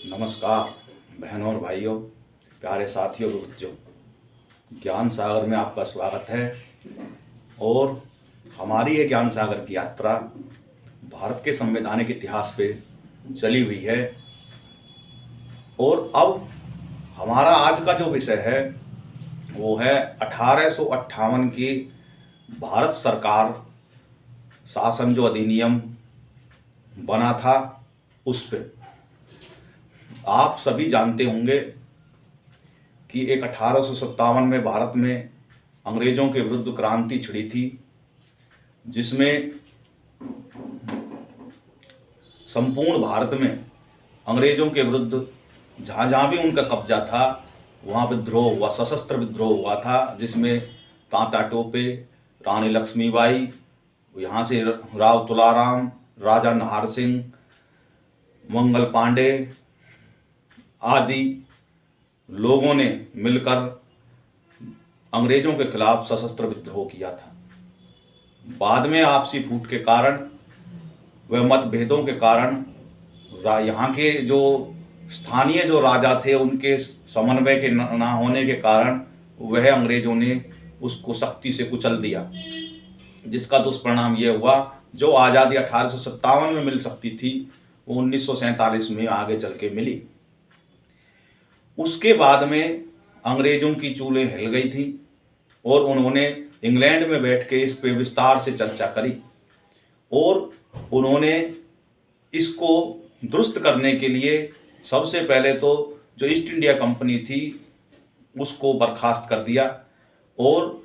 नमस्कार बहनों और भाइयों, प्यारे साथियों, बच्चों। ज्ञान सागर में आपका स्वागत है। और हमारी ये ज्ञान सागर की यात्रा भारत के संवैधानिक इतिहास पे चली हुई है। और अब हमारा आज का जो विषय है वो है 1858 की भारत सरकार शासन जो अधिनियम बना था उस पे। आप सभी जानते होंगे कि एक 1857 में भारत में अंग्रेजों के विरुद्ध क्रांति छिड़ी थी, जिसमें संपूर्ण भारत में अंग्रेजों के विरुद्ध जहाँ जहाँ भी उनका कब्जा था वहाँ विद्रोह हुआ, सशस्त्र विद्रोह हुआ था, जिसमें तांता टोपे, रानी लक्ष्मीबाई, यहाँ से राव तुलाराम, राजा नाहर सिंह, मंगल पांडे आदि लोगों ने मिलकर अंग्रेजों के खिलाफ सशस्त्र विद्रोह किया था। बाद में आपसी फूट के कारण व मतभेदों के कारण यहाँ के जो स्थानीय जो राजा थे उनके समन्वय के ना होने के कारण वह अंग्रेजों ने उसको सख्ती से कुचल दिया, जिसका दुष्परिणाम यह हुआ जो आज़ादी 1857 में मिल सकती थी वो 1947 में आगे चल के मिली। उसके बाद में अंग्रेजों की चूलें हिल गई थी और उन्होंने इंग्लैंड में बैठ के इस पे विस्तार से चर्चा करी और उन्होंने इसको दुरुस्त करने के लिए सबसे पहले तो जो ईस्ट इंडिया कंपनी थी उसको बर्खास्त कर दिया और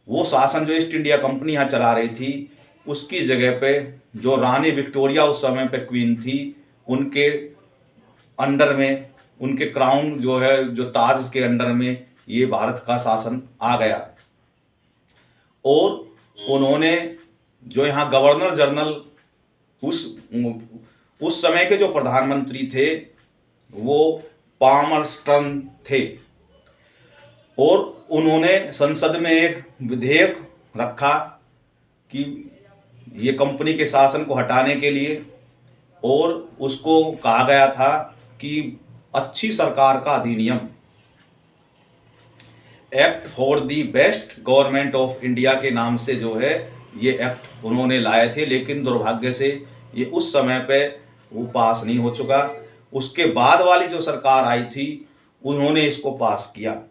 वो शासन जो ईस्ट इंडिया कंपनी यहाँ चला रही थी उसकी जगह पे जो रानी विक्टोरिया उस समय पे क्वीन थी उनके अंडर में, उनके क्राउन जो है जो ताज के अंडर में ये भारत का शासन आ गया। और उन्होंने जो यहाँ गवर्नर जनरल उस समय के जो प्रधानमंत्री थे वो पामरस्टन थे और उन्होंने संसद में एक विधेयक रखा कि ये कंपनी के शासन को हटाने के लिए, और उसको कहा गया था कि अच्छी सरकार का अधिनियम, act for the best government of India के नाम से जो है ये एक्ट उन्होंने लाए थे, लेकिन दुर्भाग्य से ये उस समय पे वो पास नहीं हो चुका। उसके बाद वाली जो सरकार आई थी उन्होंने इसको पास किया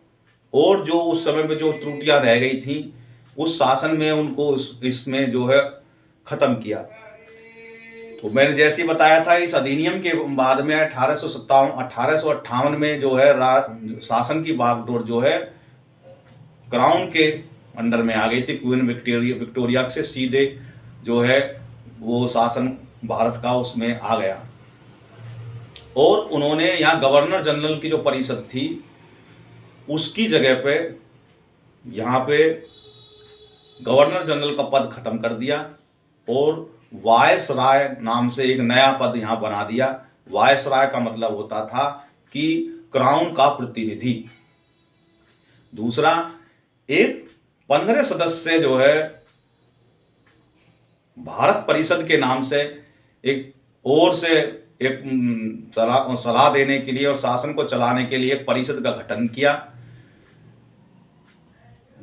और जो उस समय पे जो त्रुटियां रह गई थी उस शासन में उनको इसमें जो है ख़त्म किया। तो मैंने जैसे ही बताया था इस अधिनियम के बाद में 1858 में जो है शासन की बागडोर जो है क्राउन के अंडर में आ गई थी। क्वीन विक्टोरिया से सीधे जो है वो शासन भारत का उसमें आ गया और उन्होंने यहाँ गवर्नर जनरल की जो परिषद थी उसकी जगह पे यहाँ पे गवर्नर जनरल का पद खत्म कर दिया और वायसराय नाम से एक नया पद यहाँ बना दिया। वायसराय का मतलब होता था कि क्राउन का प्रतिनिधि। दूसरा, एक 15 सदस्य जो है भारत परिषद के नाम से एक और से एक सलाह देने के लिए और शासन को चलाने के लिए एक परिषद का गठन किया,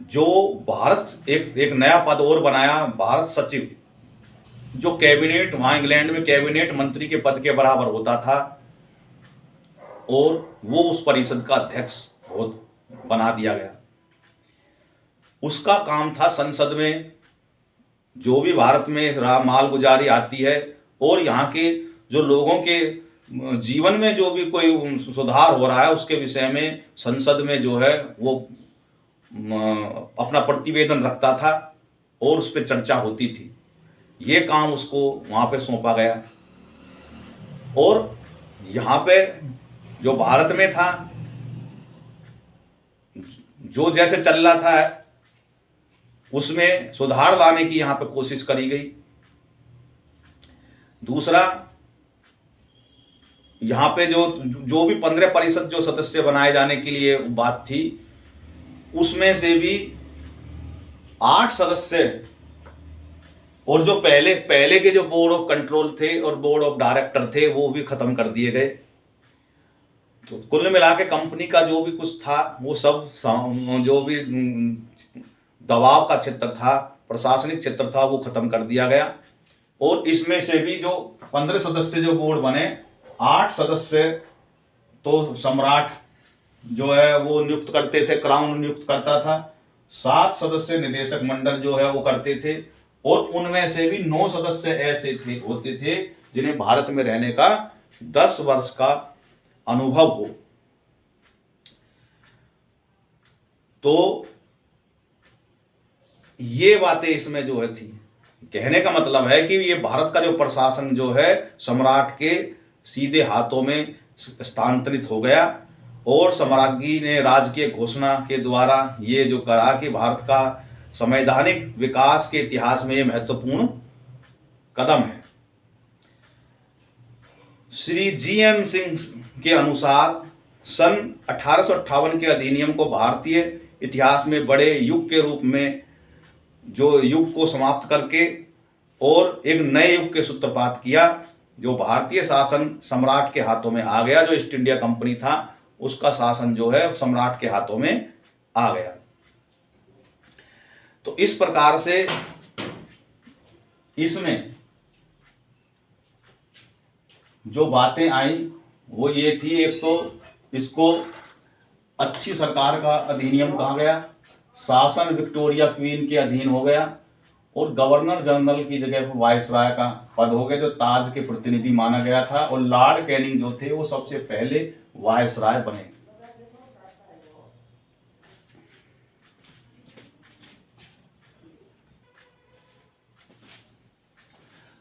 जो भारत एक नया पद और बनाया, भारत सचिव, जो कैबिनेट वहाँ इंग्लैंड में कैबिनेट मंत्री के पद के बराबर होता था और वो उस परिषद का अध्यक्ष बना दिया गया। उसका काम था संसद में जो भी भारत में मालगुजारी आती है और यहाँ के जो लोगों के जीवन में जो भी कोई सुधार हो रहा है उसके विषय में संसद में जो है वो अपना प्रतिवेदन रखता था और उस पर चर्चा होती थी। ये काम उसको वहाँ पे सौंपा गया और यहाँ पे जो भारत में था जो जैसे चल रहा था उसमें सुधार लाने की यहाँ पे कोशिश करी गई। दूसरा, यहाँ पे जो भी 15 परिषद जो सदस्य बनाए जाने के लिए बात थी उसमें से भी 8 सदस्य और जो पहले के जो बोर्ड ऑफ कंट्रोल थे और बोर्ड ऑफ डायरेक्टर थे वो भी खत्म कर दिए गए। तो कुल मिला के कंपनी का जो भी कुछ था वो सब जो भी दबाव का क्षेत्र था, प्रशासनिक क्षेत्र था, वो खत्म कर दिया गया। और इसमें से भी जो 15 सदस्य जो बोर्ड बने, 8 सदस्य तो सम्राट जो है वो नियुक्त करते थे, क्राउन नियुक्त करता था। 7 सदस्य निदेशक मंडल जो है वो करते थे। और उनमें से भी 9 सदस्य ऐसे होते थे जिन्हें भारत में रहने का 10 वर्ष का अनुभव हो। तो ये बातें इसमें जो है थी। कहने का मतलब है कि ये भारत का जो प्रशासन जो है सम्राट के सीधे हाथों में स्थानांतरित हो गया। और सम्राज्ञी ने राजकीय घोषणा के द्वारा ये जो करा कि भारत का संवैधानिक विकास के इतिहास में ये महत्वपूर्ण कदम है। श्री जी.एम. सिंह के अनुसार सन 1858 के अधिनियम को भारतीय इतिहास में बड़े युग के रूप में जो युग को समाप्त करके और एक नए युग के सूत्रपात किया। जो भारतीय शासन सम्राट के हाथों में आ गया, जो ईस्ट इंडिया कंपनी था उसका शासन जो है सम्राट के हाथों में आ गया। तो इस प्रकार से इसमें जो बातें आई वो ये थी, एक तो इसको अच्छी सरकार का अधिनियम कहा गया, शासन विक्टोरिया क्वीन के अधीन हो गया, और गवर्नर जनरल की जगह पर वायसराय का पद हो गया जो ताज के प्रतिनिधि माना गया था। और लॉर्ड कैनिंग जो थे वो सबसे पहले वायसराय बने।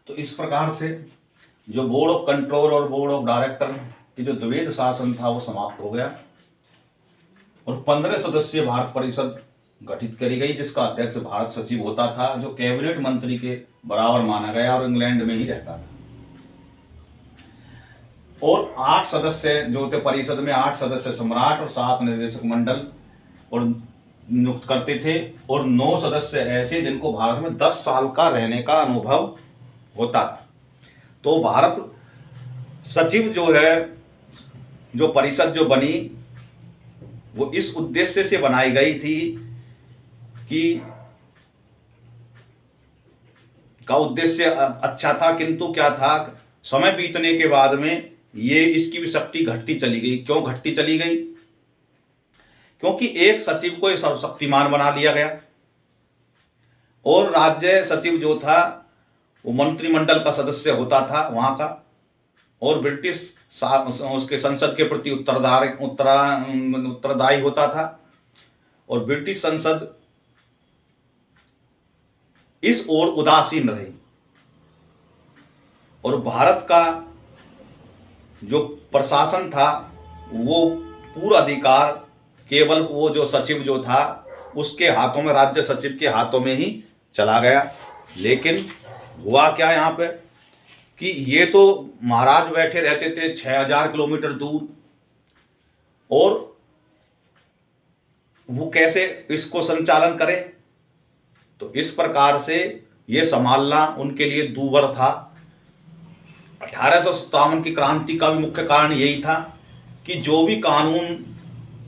तो इस प्रकार से जो बोर्ड ऑफ कंट्रोल और बोर्ड ऑफ डायरेक्टर की जो द्वैध शासन था वो समाप्त हो गया। और 15 सदस्यीय भारत परिषद गठित करी गई जिसका अध्यक्ष भारत सचिव होता था, जो कैबिनेट मंत्री के बराबर माना गया और इंग्लैंड में ही रहता था। और 8 सदस्य जो थे परिषद में, 8 सदस्य सम्राट और 7 निदेशक मंडल और नियुक्त करते थे। और 9 सदस्य ऐसे जिनको भारत में 10 साल का रहने का अनुभव होता था। तो भारत सचिव जो है, जो परिषद जो बनी वो इस उद्देश्य से बनाई गई थी कि का उद्देश्य अच्छा था, किंतु क्या था, समय बीतने के बाद में ये इसकी भी शक्ति घटती चली गई। क्यों घटती चली गई? क्योंकि एक सचिव को सर्वशक्तिमान बना दिया गया और राज्य सचिव जो था वो मंत्रिमंडल का सदस्य होता था वहां का, और ब्रिटिश उसके संसद के प्रति उत्तरदायी होता था। और ब्रिटिश संसद इस ओर उदासीन रही। और भारत का जो प्रशासन था वो पूरा अधिकार केवल वो जो सचिव जो था उसके हाथों में, राज्य सचिव के हाथों में ही चला गया। लेकिन हुआ क्या यहाँ पे कि ये तो महाराज बैठे रहते थे 6000 किलोमीटर दूर, और वो कैसे इसको संचालन करें? तो इस प्रकार से ये संभालना उनके लिए दूभर था। 1857 की क्रांति का भी मुख्य कारण यही था कि जो भी कानून,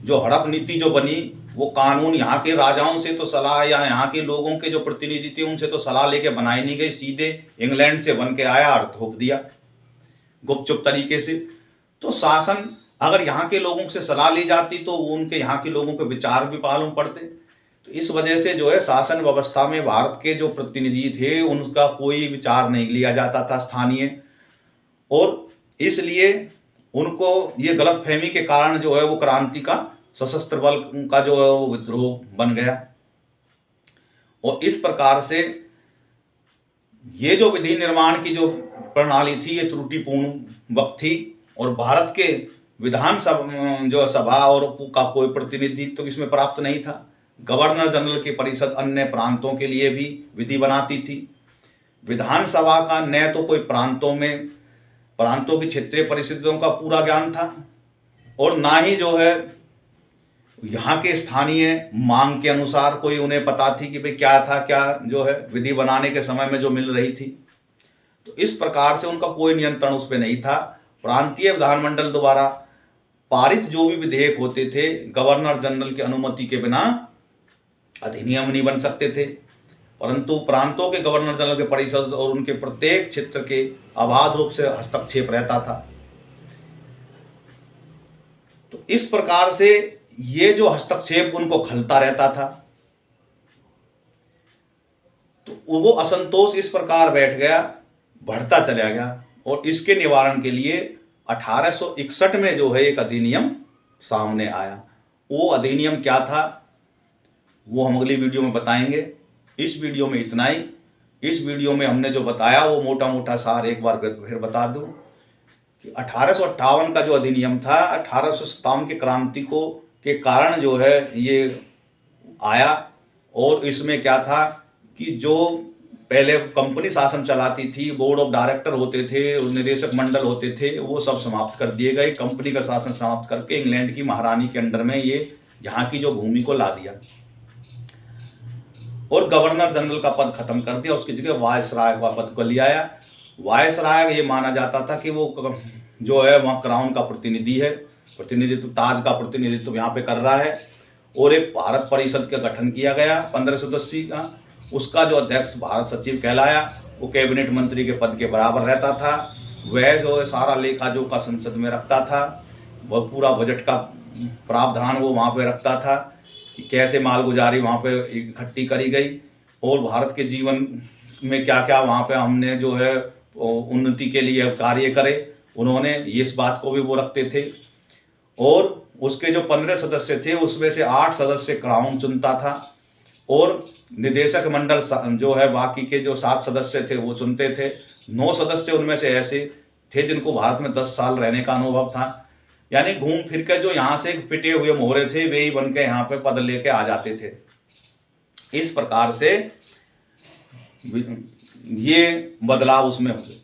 जो हड़प नीति जो बनी, वो कानून यहाँ के राजाओं से तो सलाह या यहाँ के लोगों के जो प्रतिनिधि थे उनसे तो सलाह लेके बनाई नहीं गई, सीधे इंग्लैंड से बन के आया और थोप दिया गुपचुप तरीके से। तो शासन अगर यहाँ के लोगों से सलाह ली जाती तो उनके यहाँ के लोगों के विचार भी मालूम पड़ते। तो इस वजह से जो है शासन व्यवस्था में भारत के जो प्रतिनिधि थे उनका कोई विचार नहीं लिया जाता था स्थानीय, और इसलिए उनको ये गलतफहमी के कारण जो है वो क्रांति का सशस्त्र बल का जो है वो विद्रोह बन गया। और इस प्रकार से ये जो विधि निर्माण की जो प्रणाली थी ये त्रुटिपूर्ण वक्त थी, और भारत के विधानसभा जो सभा और का कोई प्रतिनिधित्व तो इसमें प्राप्त नहीं था। गवर्नर जनरल की परिषद अन्य प्रांतों के लिए भी विधि बनाती थी। विधानसभा का न तो कोई प्रांतों की क्षेत्रीय परिस्थितियों का पूरा ज्ञान था, और ना ही जो है यहाँ के स्थानीय मांग के अनुसार कोई उन्हें पता थी कि भाई क्या था, क्या जो है विधि बनाने के समय में जो मिल रही थी। तो इस प्रकार से उनका कोई नियंत्रण उस पर नहीं था। प्रांतीय विधानमंडल द्वारा पारित जो भी विधेयक होते थे गवर्नर जनरल की अनुमति के बिना अधिनियम नहीं बन सकते थे, परंतु प्रांतों के गवर्नर जनरल के परिषद और उनके प्रत्येक क्षेत्र के अबाध रूप से हस्तक्षेप रहता था। तो इस प्रकार से ये जो हस्तक्षेप उनको खलता रहता था, तो वो असंतोष इस प्रकार बैठ गया, बढ़ता चला गया, और इसके निवारण के लिए 1861 में जो है एक अधिनियम सामने आया। वो अधिनियम क्या था वो हम अगली वीडियो में बताएंगे। इस वीडियो में इतना ही। इस वीडियो में हमने जो बताया वो मोटा मोटा सार एक बार फिर बता दूं कि 1858 का जो अधिनियम था 1857 की क्रांति को के कारण जो है ये आया। और इसमें क्या था कि जो पहले कंपनी शासन चलाती थी, बोर्ड ऑफ डायरेक्टर होते थे, निदेशक मंडल होते थे, वो सब समाप्त कर दिए गए। कंपनी का शासन समाप्त करके इंग्लैंड की महारानी के अंडर में ये यहाँ की जो भूमि को ला दिया और गवर्नर जनरल का पद खत्म कर दिया। उसकी जगह वायसराय का पद को ले आया। वायसराय ये माना जाता था कि वो जो है वहाँ क्राउन का प्रतिनिधि है, प्रतिनिधित्व, ताज का प्रतिनिधित्व यहाँ पे कर रहा है। और एक भारत परिषद का गठन किया गया 15 सदस्यीय का। उसका जो अध्यक्ष भारत सचिव कहलाया, वो कैबिनेट मंत्री के पद के बराबर रहता था। वह जो है सारा लेखा जोखा संसद में रखता था, वह पूरा बजट का प्रावधान वो वहाँ पे रखता था कि कैसे मालगुजारी वहाँ पे इकट्ठी करी गई और भारत के जीवन में क्या क्या वहाँ पे हमने जो है उन्नति के लिए कार्य करे, उन्होंने इस बात को भी वो रखते थे। और उसके जो 15 सदस्य थे उसमें से 8 सदस्य क्राउन चुनता था और निदेशक मंडल जो है बाकी के जो 7 सदस्य थे वो चुनते थे। 9 सदस्य उनमें से ऐसे थे जिनको भारत में 10 साल रहने का अनुभव था, यानी घूम फिर के जो यहाँ से पिटे हुए मोहरे थे वे ही बन के यहाँ पे पद लेके आ जाते थे। इस प्रकार से ये बदलाव उसमें हो गए।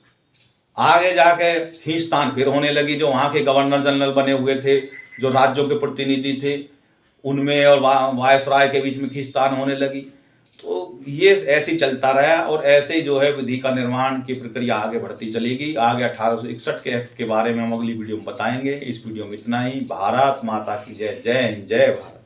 आगे जाके खींचतान फिर होने लगी। जो वहाँ के गवर्नर जनरल बने हुए थे, जो राज्यों के प्रतिनिधि थे, उनमें और वायसराय के बीच में खींचतान होने लगी। तो ये ऐसे ही चलता रहा और ऐसे ही जो है विधि का निर्माण की प्रक्रिया आगे बढ़ती चलेगी। आगे 1861 के एक्ट के बारे में हम अगली वीडियो में बताएंगे। इस वीडियो में इतना ही। भारत माता की जय। जय हिंद, जय भारत।